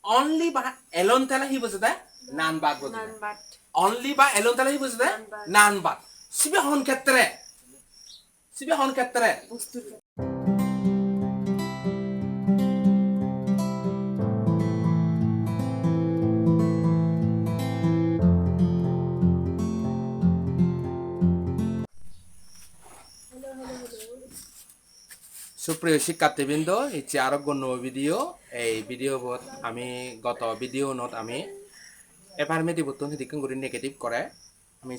only ba alone tala hi bojda nan bat bojda only ba alone tala hi bojda nan bat sibe hon khetre সুপ্রিয় শিক্ষার্থীবৃন্দ ইচ্ছে আরোগ্য video এই video বোধ আমি গত ভিডিও নোট আমি এফার্মেটিভ বর্তন হিদিকে করে নেগেটিভ করে আমি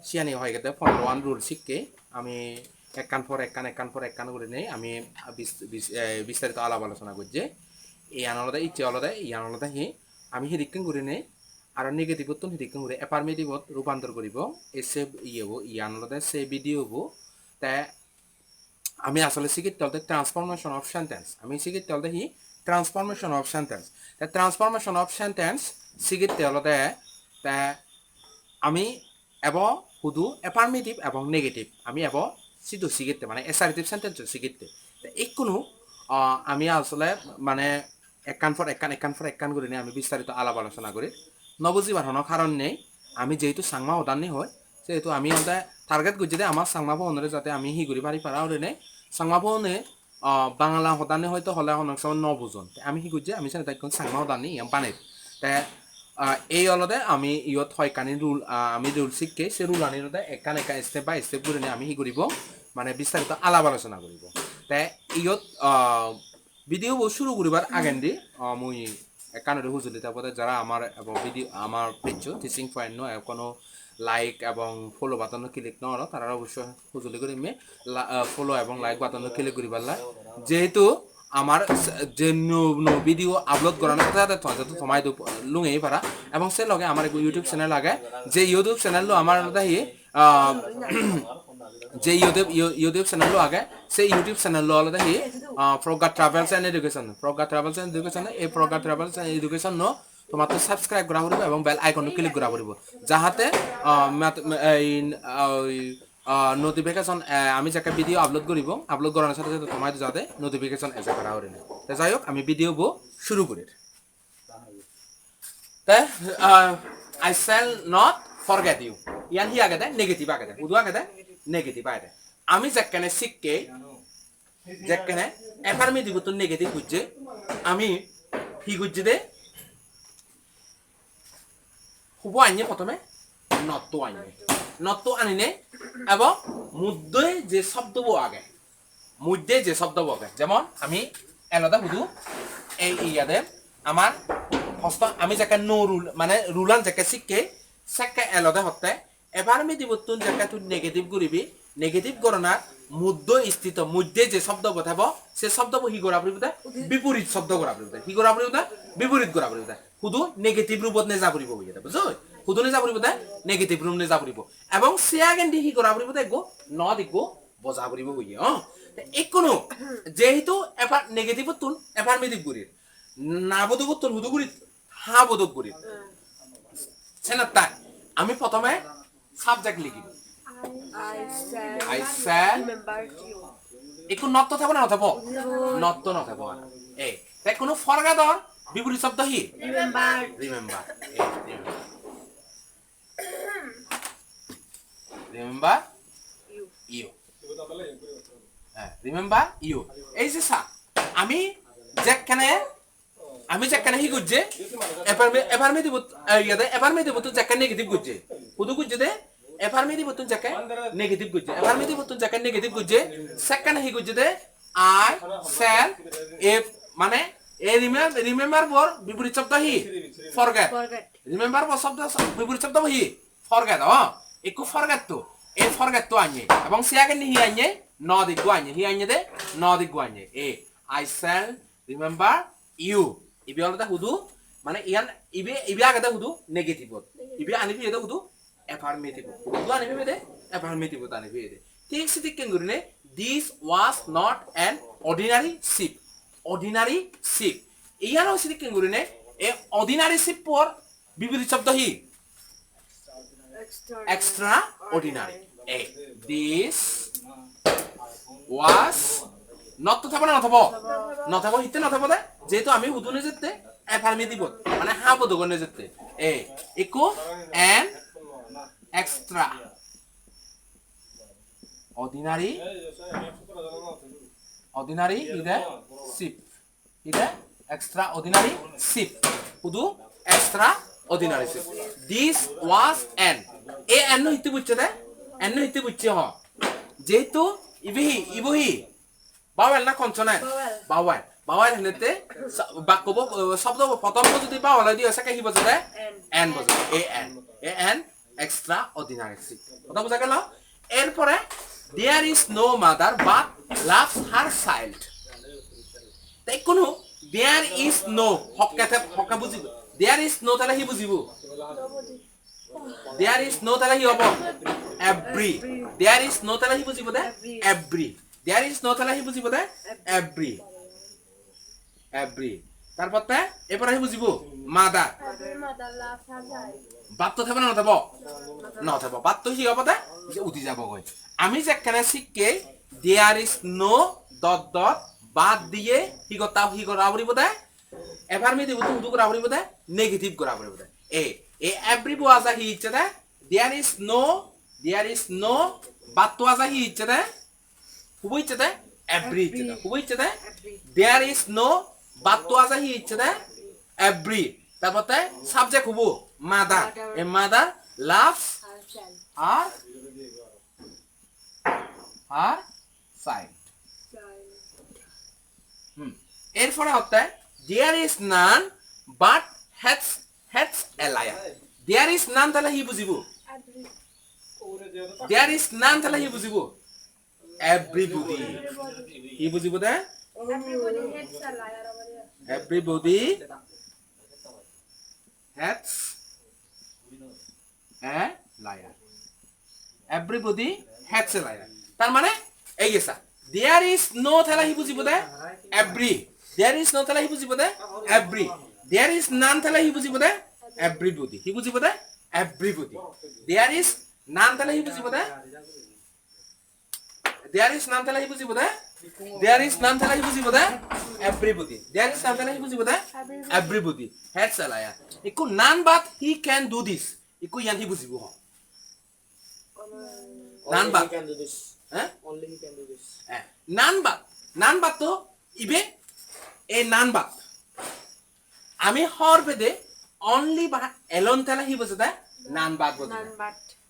সিয়ানি হয়ে গেছে 1 রুল শিখকে আমি একখান পর একখান করে নেই আমি বিস্তারিত আলাপ আলোচনা করছি এই আনলদা ইচ্ছে আলাদা এই আনলদা হি আমি হিদিকে করে নেই আর নেগেটিভ বর্তন হিদিকে করে এফার্মেটিভ রূপান্তর করিব এসে ই আনলদা সে ভিডিও হবো তাই আমি আসলে শিখি চলতে ট্রান্সফরমেশন অফ সেন্টেন্স আমি শিখি চলতে হি ট্রান্সফরমেশন অফ সেন্টেন্স তা ট্রান্সফরমেশন অফ সেন্টেন্স শিখি চলতে তা আমি এব শুধু এফার্মেটিভ এবং নেগেটিভ আমি এব সিধু শিখিতে মানে এসারেটিভ সেন্টেন্স শিখিতে এই কোনো আমি আসলে মানে একখান পর একখান করে নিয়ে আমি বিস্তারিত আলাপ আলোচনা করি নবুঝিবার কোনো কারণ নেই আমি যেহেতু সাংমা হদানি হয় সেহেতু আমি ওদের টার্গেট করছি যে আমার সাংমা ভবনের যাতে আমি হি করি পারি পারা ওরে নেই সাংমা ভবনে বাংলা হদানি হয়তো হলে অনেক সময় নবুজন আমি হি করছি আমি তাই সাংমা হদানি বানাই তাই এই অলদে আমি ইয়ত হয়কানি রুল আমি রুল শিখকে সে রুল আনি একান স্টেপ বাই স্টেপ করে নিয়ে আমি হি করিব মানে বিস্তারিত আলাপ আলোচনা করিব তাই ইয়ত ভিডিও শুরু করিবার আগেন্দি মুই একানরে হুজুলি তারপরে যারা আমার ভিডিও আমার পেজ টিচিং পয়েন্ট নয় কোনো লাইক এবং ফলো বাটন ক্লিক নর তারা অবশ্যই হুজুলি করে আমি ফলো এবং লাইক বাটন ক্লিক করি পারলা যেহেতু আমার যে ভিডিও আপলোড করার কথা যত সময় লুঙেই পারা এবং সে লগে আমার ইউটিউব চ্যানেল আগে যে ইউটিউব চ্যানেল আমার যে ইউটিউব চ্যানেল আগে সেই ইউটিউব চ্যানেল আলাদা হি প্রজ্ঞা ট্রাভেলস এন্ড এডুকেশন এই প্রজ্ঞা ট্রাভেলস এন্ড এডুকেশন তোমার তো সাবস্ক্রাইব করা পড়ব এবং বেল আইকন ক্লিক করা পড়ব যাহাতে নোটিফিকেশন আমি যাকে ভিডিও আপলোড করিব আপলোড করার সাথে সাথে তোমার যাতে নোটিফিকেশন এসে করা হরে না যাই হোক আমি ভিডিও শুরু করি তাই I shall not forget you ইয়ান হি আগে দেয় নেগেটিভ আগে দেয় উদু আগে দেয় নেগেটিভ আগে দেয় আমি যেখানে শিখকে যেখানে এফার্মেটিভ তো নেগেটিভ বুঝছে আমি হি বুঝছি দে হুব আনিয়ে প্রথমে নট আনিনে এবং মধ্যে যে শব্দবো আগে যেমন আমি এলাদা শুধু এই ইয়াদে আমার হস্ত আমি যাকে নো রুল মানে রুলান যাকে শিখকে সেকে এলাদা হতে এফার্মেটিভ তুন যাকে তুই নেগেটিভ করিবি নেগেটিভ গণনার মধ্য স্থিত মধ্যে যে শব্দ বথাব সে শব্দ হি করা পড়িব বিপরীত শব্দ করা পড়িব হি করা পড়িব বিপরীত করা পড়িব শুধু নেগেটিভ রূপত নে যা পড়িব বুঝা বুঝছো শুধু নে যা পড়িব নেগেটিভ রূপ নে যা পড়িব এবং সে আগেন্দি হি করা পড়িব দেখো ন দেখো বজা পড়িব বুঝিয়ে কোনো যেহেতু এফার নেগেটিভ তুন এফার্মেটিভ করি না বোধক তুন হুদু করি হা বোধক করি সেনা তাই আমি প্রথমে সাবজেক্ট লিখিব I shall একটু নট থাকবো না নথাবো নট তো নথাবো এই তাই কোনো ফরগাদর বিপরীত শব্দ হি রিমেম্বার ইউ রিমেম্বার ইউ এই যে সা আমি যেখানে হি গুজে এফার্মেটিভ তো যেখানে নেগেটিভ গুজে শুধু গুজে দে এফার্মেটিভ বতুন যাকে নেগেটিভ গুজে এফার্মেটিভ বতুন যাকে নেগেটিভ গুজে সেকেন্ড হি গুজে দে আই শ্যাল ইফ মানে এ রিমেম্বার বর বিপরীত শব্দ হি ফরগেট রিমেম্বার বর শব্দ বিপরীত শব্দ হি ফরগেট একটু ফরগেট তো আনয়ে এবং সে আগে হি আনয়ে ন দিগু আনয়ে হি আনয়ে দে ন দিগু আনয়ে এ আই শ্যাল রিমেম্বার ইউ ইবি অলদা হুদু মানে ইয়ান ইবি আগে দে হুদু নেগেটিভ ইবি আনিবি এদে হুদু এফার্মেটিভ উদু আনিবি দে এফার্মেটিভ আনিবি দে ঠিক সিটি কেন গুরনে this was not an ordinary ship ইয়ানো সিটি কেন গুরনে এ অর্ডিনারি শিপ পর বিপরীত শব্দ হি extraordinary this was not to থাকবো না নথাবো হিতে নথাবো দে যেহেতু আমি উদুনে যেতে এফার্মেটিভ মানে হাবো দোকানে যেতে এ ইকো এন এক্সট্রা অর্ডিনারি ইদে শিপ ইদে এক্সট্রা অর্ডিনারি শিপ শুধু extraordinary ship this was an a an হিতে বুঝছে দে এন হিতে বুঝছে হ যেহেতু ইবহি বাওয়াল না কনসোনেন্ট বাওয়াল হেনেতে বাক্য শব্দ প্রথম যদি বাওয়াল দিয়ে সেকে কি বজে দে এন বজে a an extraordinary ship কথা বুঝা গেল এরপরে there is no mother but loves her child তাই কোনো there is no Hakka বুঝিব there is no তাহলে কি বুঝিব there is no তাহলে কি হবে every there is no তাহলে কি বুঝিব দে every there is no তাহলে কি বুঝিব দে every তারপর তে এরপর কি বুঝিব mother বাত তো থাকবে না থাকবে বাত তো কি হবে দে উঠি যাব কই আমি যেখানে শিখকে there is no dot বাদ দিয়ে কি করা পড়িব দে এফার্মেটিভ উদু করা পড়িব দে নেগেটিভ করা পড়িব দে এ এভরি বজা হি ইচ্ছে দে there is no বাদ তো আজা হি ইচ্ছে দে খুব ইচ্ছে দে এভরি ইচ্ছে দে খুব ইচ্ছে দে there is no বাদ তো আজা হি ইচ্ছে দে এভরি তারপরে সাবজেক্ট হবো মাদার এ মাদার লাভস আর সাইড এরপরে হচ্ছে there is none but hates a liar there is none তাহলে কি বুঝিব there is none তাহলে কি বুঝিব everybody কি বুঝিব দে everybody hates a liar everybody hates a liar তার মানে এই গেছা there is no তাহলে কি বুঝিব দে every there is no তাহলে কি বুঝিব দে every there is none তাহলে কি বুঝিব দে everybody কি বুঝিব দে everybody there is none তাহলে কি বুঝিব দে there is none তাহলে কি বুঝিব দে there is none তাহলে কি বুঝিব দে everybody there is none তাহলে কি বুঝিব দে everybody hates a liar ইকো none but he can do this ইকো ইয়ান কি বুঝিব হ none but only he can do this none but তো ইবে এই none but আমি হর বেদে only বা alone তাহলে কি বুঝে দে none but বুঝে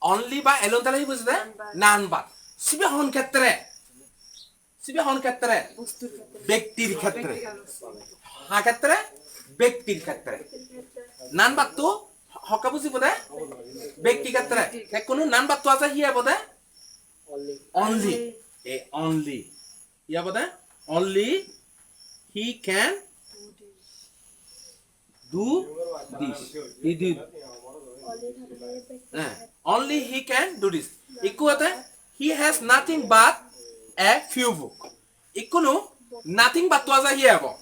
only বা alone তাহলে কি বুঝে দে none but সিবে হন ক্ষেত্রে ব্যক্তির ক্ষেত্রে হা ক্ষেত্রে ব্যক্তির ক্ষেত্রে none but তো হকা বুঝিব দে ব্যক্তি ক্ষেত্রে কোন none but তো আছে হিয়া Bade only yeah Bade only he can do this only he can do this ইকুয়াতে he has nothing but a few book ইকুনো nothing but তো আছে হিয়া বো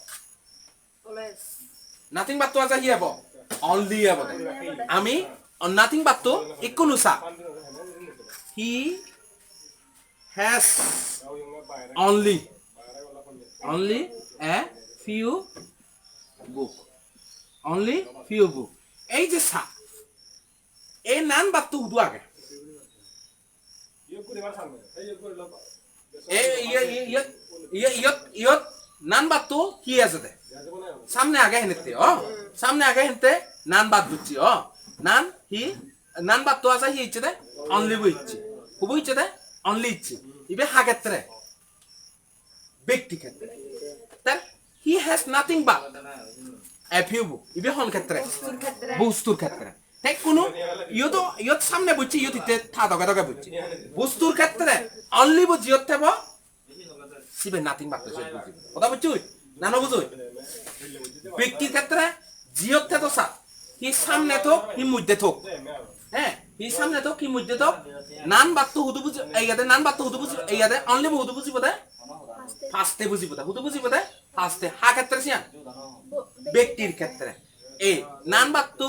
nothing but তো আছে হিয়া বো only হিয়া বদে আমি nothing but তো ইকুনো সা he has only a few book এই যে সা এই নান বাত তো উদু আগে ইয়ত নান বাত তো কি আছে দে সামনে আগে হেনতে নান বাত বুঝছি নান বাত তো আছে হি ইচ্ছে দে অনলি বুঝছি খুব ইচ্ছে দে অনলি ইচ্ছে ইবে হা ক্ষেত্রে ব্যক্তি ক্ষেত্রে তার he has nothing but a few book ইবে হন ক্ষেত্রে বস্তুর ক্ষেত্রে তাই কোনো ইয়ত সামনে বুঝছি ইয়ত ইতে থা দগা বুঝছি বস্তুর ক্ষেত্রে অনলি বুঝি ইয়ত থেব সিবে নাথিং বাট বুঝি কথা বুঝছি না না বুঝুই ব্যক্তির ক্ষেত্রে জিয়ত থে তো সা হি সামনে তো হি মধ্যে থোক হ্যাঁ হি সামনে তো কি মধ্যে তো নান বাত তো হুদু বুঝি এইয়াতে নান বাত তো হুদু বুঝি এইয়াতে অনলি হুদু বুঝিব দে ফাস্টে বুঝিব দে হুদু বুঝিব দে ফাস্টে হা ক্ষেত্রে সিয়া ব্যক্তির ক্ষেত্রে এই নান বাত তো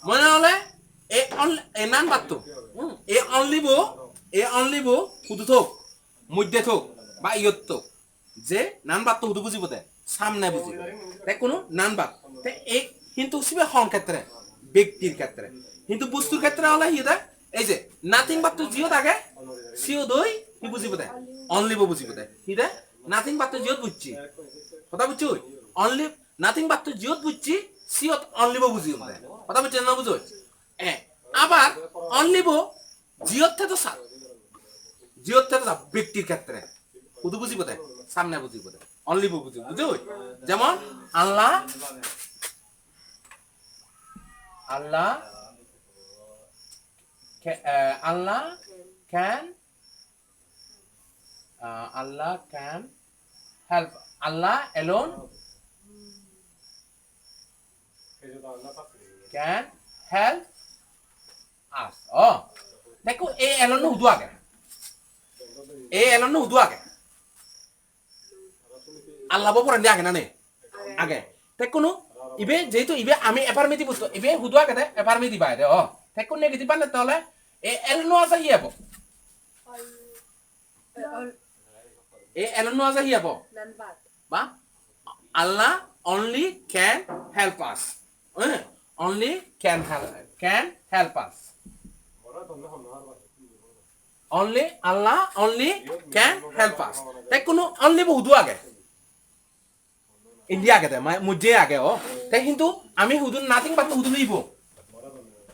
মনে হলে এই নান বাত তো এই অনলি বো হুদু থোক মধ্যে থোক বা ইয়ত তো যে নান বাত তো হুদু বুঝিব দে সামনে বুঝিব তাই কোনো নান বাদ তাই এই কিন্তু সিবে হন ক্ষেত্রে ব্যক্তির ক্ষেত্রে কিন্তু বস্তুর ক্ষেত্রে হলে হি দে এই যে নাথিং বাদ তো জিও থাকে সিও দই হি বুঝিব they only বুঝিব they he they nothing বাদ তো জিও বুঝছি কথা বুঝছো অনলি নাথিং বাদ তো জিও বুঝছি সিও অনলি বুঝিব দে কথা বুঝছেন না বুঝো আবার অনলি জিওর থেকে তো সাত জিওর থেকে তো ব্যক্তির ক্ষেত্রে শুধু বুঝিব দে সামনে বুঝিব দে অনলি বুঝিব বুঝো যেমন আল্লাহ আল্লাহ Allah can Allah can help Allah alone can help us oh দেখো এ alone নো হুদু আগে এ alone নো হুদু আগে আল্লাহ বপরে আগে না নে আগে দেখো নো ইবে যেহেতু ইবে আমি এফার্মেটিভ বুঝতো ইবে হুদু আগে দে এফার্মেটিভ আয় দে ও দেখো নেগেটিভ পারলে তাহলে এ alone নো আছে হিয়াবো এ alone নো আছে হিয়াবো বা Allah only can help us only can help us only Allah only can help us তাই কোনো only বহু আগে ইন্ডিয়া আগে মানে মুজে আগে ও তাই কিন্তু আমি হুদু নাথিং বাদ হুদু লইব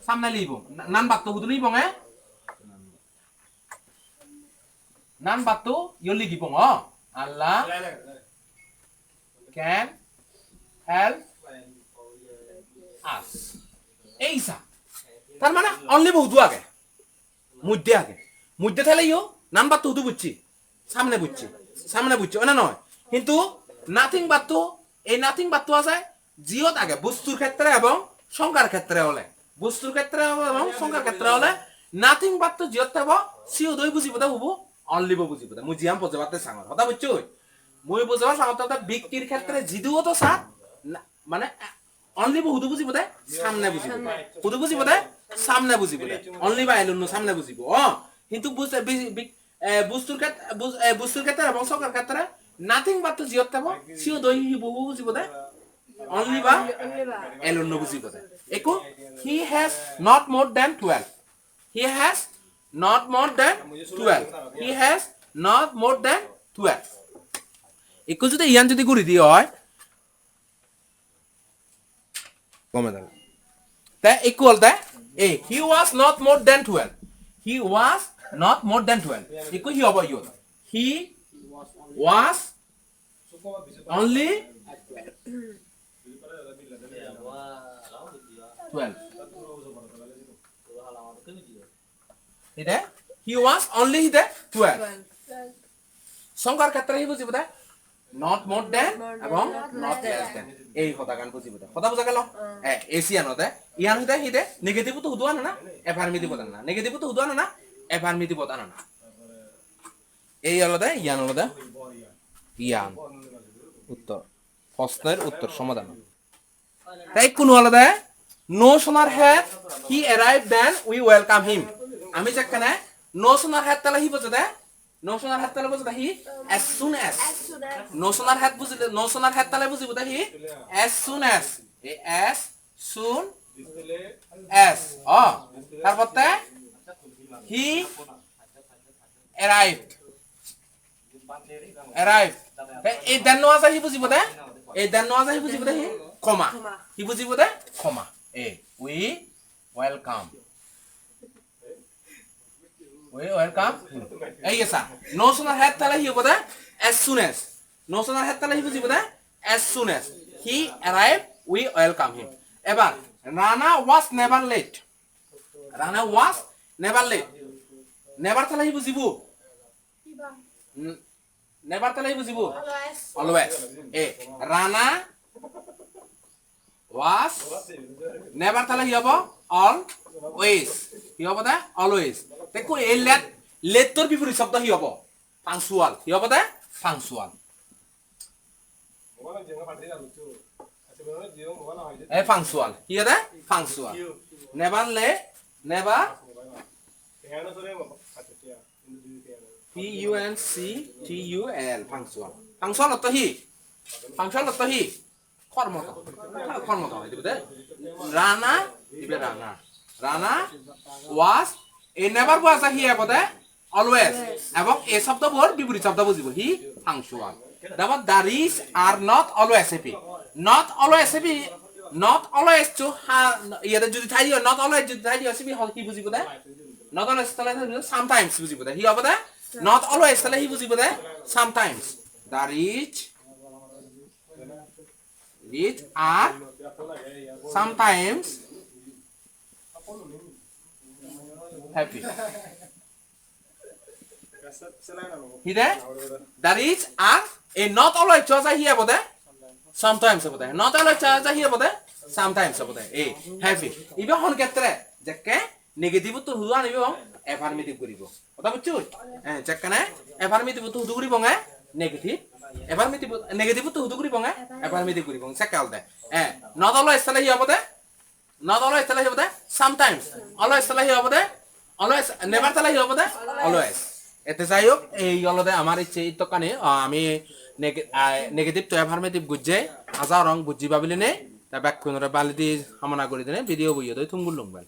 সামনে লইব নান বাদ হুদু লইব মে নান বাদ ইয়লি দিব ও আল্লাহ can help us এইসা তার মানে অনলি বহু আগে মুদ্দে থাকলে ইও নাম বাদ হুদু বুঝছি সামনে বুঝছি না নয় কিন্তু নাথিং বাদ এই নাথিং বাদ আছে জিওত আগে বস্তুর ক্ষেত্রে এবং সংখ্যার ক্ষেত্রে হলে বস্তুর ক্ষেত্রে এবং সংখ্যার ক্ষেত্রে হলে নাথিং বাদ জিওত থাকব সিও দই বুঝিব দে হবো অনলি বুঝিব দে মুই জিয়াম পজবাতে সাঙর কথা বুঝছো মই বুঝবা সাঙর ব্যক্তির ক্ষেত্রে জিদুও তো সাত মানে অনলি হুদু বুঝিব দে সামনে বুঝিব হুদু বুঝিব দে সামনে বুঝিব দে অনলি বা এলুন সামনে বুঝিব কিন্তু বস্তুর ক্ষেত্রে এবং সংখ্যার ক্ষেত্রে নাথিং বাদ তো জিওত থাকব সিও দই বহু বুঝিব দে অনলি বা এলুন বুঝিব দে একো he has not more than 12 he has not more than 12 he has not more than 12 একো যদি ইয়ান যদি গুড়ি দি হয় কমে দাও তা equal the a he was not more than 12 he was not more than 12 ইকু হি হবো ইউ হি ওয়াজ অনলি 12 ইদে হি ওয়াজ অনলি ইদে 12 সংখ্যার ক্ষেত্রে হি বুঝিব দা নট মোর দ্যান এবং নট লেস দ্যান এই কথা গান বুঝিব দা কথা বুঝা গেল এসিয়ানতে ইয়ান হইতে হিতে নেগেটিভ তো হুদু আনা না এফার্মেটিভ বদান না নেগেটিভ তো হুদু আনা না এফার্মেটিভ বদান না এই হলো ইয়ান উত্তর প্রশ্নের উত্তর সমাধান তাই কোন হলো no sooner had he arrived then we welcome him আমি যেখানে নো সোনার হেড তাহলে হি বুঝে দে নো সোনার হেড তাহলে বুঝে দে হি as soon as no sooner had বুঝিলে নো সোনার হেড তাহলে বুঝিব দে হি as soon as এই as soon as তারপর তে হি arrived এই দেন নো আছে হি বুঝিব দে এই দেন নো আছে হি বুঝিব দে হি কমা হি বুঝিব দে কমা we welcome এই গেছা নো সোনার হেড তাহলে হি হব they as soon as no sooner had তাহলে he বুঝিব they as soon as he arrived we welcome him এবার Rana was never late never তাহলে হি বুঝিব নেভার তাহলে he বুঝিব always Rana was never তাহলে he হব always হি হব দে always দেখো এই লেট তোর বিপরীত শব্দ হি হব পাংচুয়াল হি হব দে পাংচুয়াল পাংচুয়াল হি হব দে punctual never late never PUNCTUAL punctual অর্থ হি ফাংশন তো হি কর্মত হয় দিবে রানা দিবে রানা ওয়াজ এ নেভার ওয়াজ হি এবদে অলওয়েজ এবং এ শব্দবোৰ বিপরীত শব্দ বুজিব হি ফাংশন দাবা দারিস are not always happy not always happy not always to have ইয়াতে যদি থাই দিও not always যদি থাই দিও সিবি কি বুঝিব দে not always তাহলে sometimes বুঝিব দে হি হবে দে not always তাহলে he বুঝিব they sometimes the rich are sometimes happy he they the rich are a not always chose হি হবে দে sometimes হবে not always চার্জ আহি হবে sometimes হবে এই হ্যাপি ইবে হন ক্ষেত্রে যেকে নেগেটিভ তো হুয়া নিবে এবং এফার্মেটিভ করিব কথা বুঝছো যেখানে এফার্মেটিভ তো হুদু করিব না নেগেটিভ এফার্মেটিভ নেগেটিভ তো হুদু করিব না এফার্মেটিভ করিব সেকাল দে not always তাহলে হি হবে not always তাহলে হি হবে sometimes always তাহলে হি হবে always never তাহলে হি হবে always এতে যাই হোক এই অলদে আমার ইচ্ছে তো কানে আমি নেগেটিভ তো এফার্মেটিভ গুজে হাজার রং বুঝি পাবিলি নে তা ব্যাকুনরে বালিদি হামনা করি দিনে ভিডিও বইয়ে দই থুঙ্গুল লংবাল